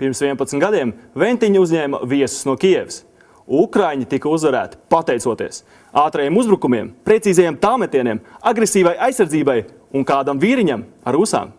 Pirms 11 gadiem Ventiņi uzņēma viesus no Kijevas. Ukraiņi tika uzvarēti pateicoties ātrajiem uzbrukumiem, precīzajiem tālmetieniem, agresīvai aizsardzībai un kādam vīriņam ar ūsām.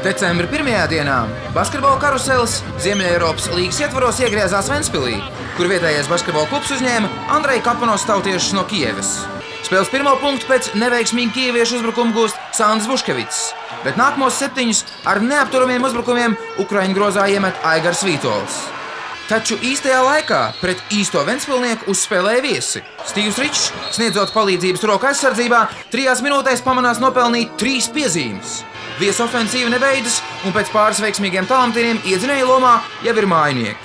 Decembra 1. dienā basketbola karuseles Ziemeļeiropas līgas ietvaros iegriezās Ventspilī, kur vietējais basketbola klubs uzņēma Andreja Kapanos tautiešus no Kijevas. Spēles pirmo punktu pēc neveiksmīga kijeviešu uzbrukuma gūst Sandis Vuškevits, bet nākamos 7 ar neapturamiem uzbrukumiem Ukraiņu grozā iemet Aigars Vītols. Taču īstajā laikā pret īsto ventspilnieku uzspēlēja viesi. Stīvs Ričs, sniedzot palīdzības roku aizsardzībā, 3 minūtēs pamanās nopelnīt 3 piezīmes. Viesu ofensīva nebeidzas, un pēc pāris veiksmīgiem tālmetieniem iedzinēja lomā jau ir mājinieki.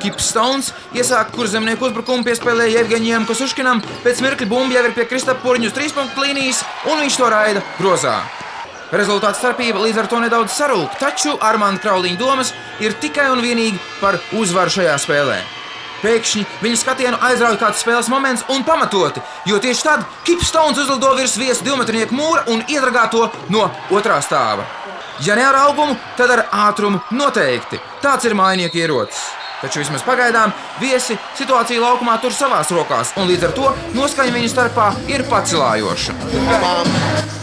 Kips Stones iesāk kurzemnieku uzbrukumu piespēlēja Jevgeņijam Kosuškinam, pēc mirkļa bumba jau ir pie Kristapa Purņu uz 3-punktu līnijas, un viņš to raida grozā. Rezultāta starpība līdz ar to nedaudz sarūk, taču Armanda Krauliņa domas ir tikai un vienīgi par uzvaru šajā spēlē. Pēkšņi viņa skatienu aizrauja kāds spēles moments un pamatoti, jo tieši tad Kips Stones uzlido virs viesu 2-metrnieku mūra un iedragā to no otrā stāva. Ja ne ar augumu, tad ar ātrumu noteikti. Tāds ir mājinieku ierocis. Taču vismaz pagaidām viesi situāciju laukumā tur savās rokās, un līdz ar to noskaņa viņu starpā ir pacilājoša.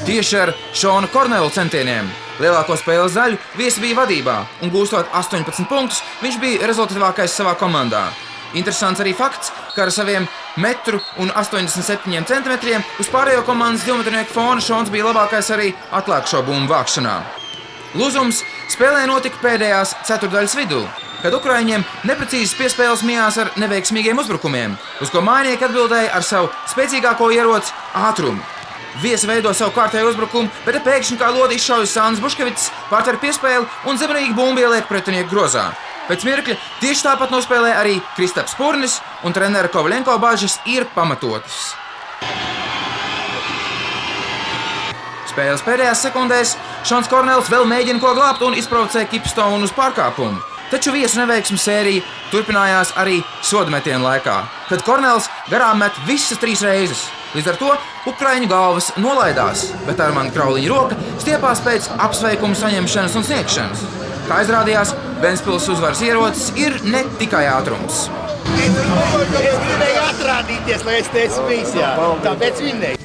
Tieši ar Šona Kornela centieniem lielāko spēles daļu viesi bija vadībā, un gūstot 18 punktus, viņš bija rezultatīvākais savā komandā. Interesants arī fakts, ka ar saviem 1,87 cm uz pārējo komandas 2-metrnieku fona Šons bija labākais arī atliekušo bumbu vākšanā. Lūzums spēlē notika pēdējās ceturtdaļas vidū, kad Ukraiņiem neprecīzas piespēles mijās ar neveiksmīgiem uzbrukumiem, uz ko mājinieki atbildēja ar savu spēcīgāko ieroci ātrumu. Viesi veido savu kārtēju uzbrukumu, bet pēkšņi kā lodi izšaujas Sandis Vuškevits, pārtver piespēli un zemrīgi bumbu ieliek pretinieku grozā. Pēc mirkļa tieši tāpat nospēlē arī Kristaps Purnis, un trenera Kovļenko bažas ir pamatotas. Spēles pēdējās sekundēs Šons Kornels vēl mēģina ko glābt un izprovocē Kips Stone uz pārkāpumu. Taču viesu neveiksmu sērija turpinājās arī sodametienu laikā, kad Kornels garām met visas 3 reizes. Līdz ar to Ukraiņu galvas nolaidās, bet Armanda Krauliņa roka stiepās pēc apsveikumu saņemšanas un sniegšanas. Kā izrādījās, Ventspils uzvaras ierocis ir ne tikai ātrums. Es gribēju atrādīties, lai es te esmu bijis, jā. Tāpēc vinnēju.